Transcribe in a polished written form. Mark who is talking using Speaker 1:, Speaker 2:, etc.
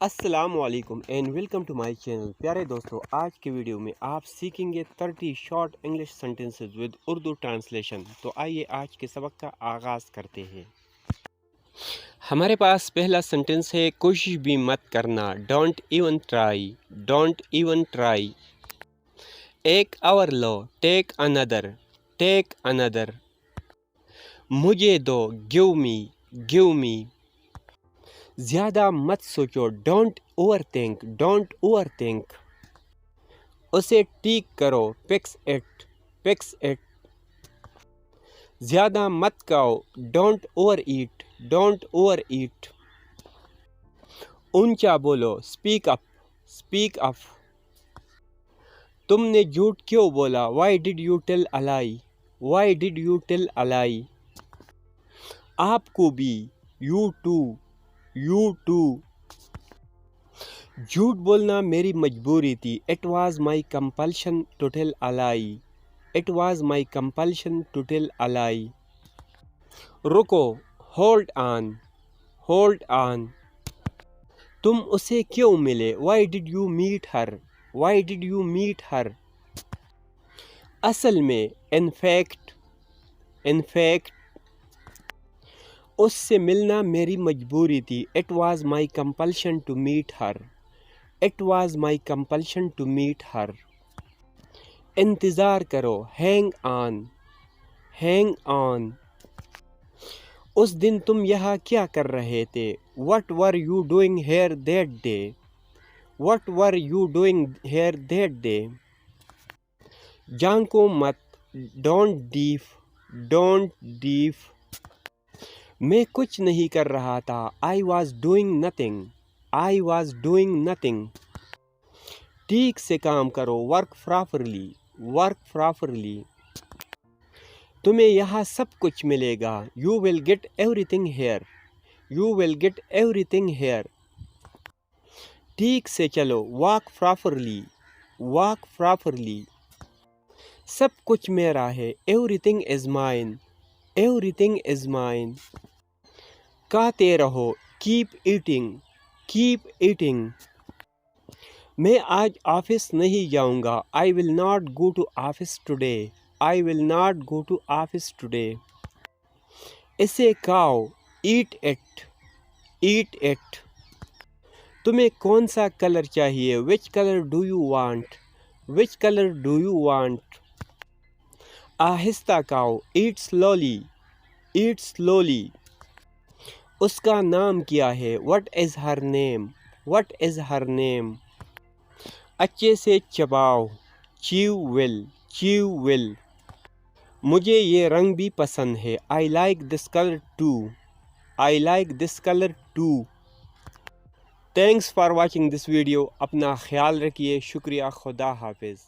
Speaker 1: السلام علیکم and welcome to my channel. پیارے دوستو، آج کی ویڈیو میں آپ سیکھیں گے 30 short English sentences with Urdu translation. تو آئیے آج کے سبق کا آغاز کرتے ہیں. ہمارے پاس پہلا سینٹنس ہے کوشش بھی مت کرنا. Don't even try. Don't even try. ایک اور لو. ٹیک اندر. ٹیک اندر. مجھے دو. گیو می. گیو می. زیادہ مت سوچو. Don't overthink. Don't overthink. اسے ٹھیک کرو. Fix it. Fix it. زیادہ مت کھاؤ. Don't overeat. Don't overeat. اونچا بولو. Speak up. Speak up. تم نے جھوٹ کیوں بولا. Why did you tell a lie. Why did you tell a lie. آپ کو بھی. You too. You too. جھوٹ بولنا میری مجبوری تھی. It was my compulsion to tell a lie. It was my compulsion to tell a lie. رکو. Hold on. Hold on. تم اسے کیوں ملے. Why did you meet her. Why did you meet her. اصل میں. In fact. In fact. اس سے ملنا میری مجبوری تھی. It was my compulsion to meet her. It was my compulsion to meet her. انتظار کرو. Hang on. Hang on. اس دن تم یہاں کیا کر رہے تھے. What were you doing here that day. What were you doing here that day. جھانکو مت. Don't deaf. Don't deaf. میں کچھ نہیں کر رہا تھا. I was doing nothing. I was doing nothing. ٹھیک سے کام کرو. Work properly. Work properly. تمہیں یہاں سب کچھ ملے گا. You will get everything here. You will get everything here. ٹھیک سے چلو. Walk properly. Walk properly. سب کچھ میرا ہے. Everything is mine. Everything is mine. کھاتے رہو. Keep eating. Keep eating. میں آج آفس نہیں جاؤں گا. I will not go to office today. I will not go to office today. اسے کھاؤ. Eat it. Eat it. تمہیں کون سا کلر چاہیے. Which colour do you want. Which colour do you want. آہستہ کھاؤ. Eat slowly. Eat slowly. اس کا نام کیا ہے. What is her name. What is her name. اچھے سے چباؤ. چیو ول. چیو ول. مجھے یہ رنگ بھی پسند ہے. I like this colour too. I like this colour too. Thanks for watching this video. اپنا خیال رکھیے. شکریہ. خدا حافظ.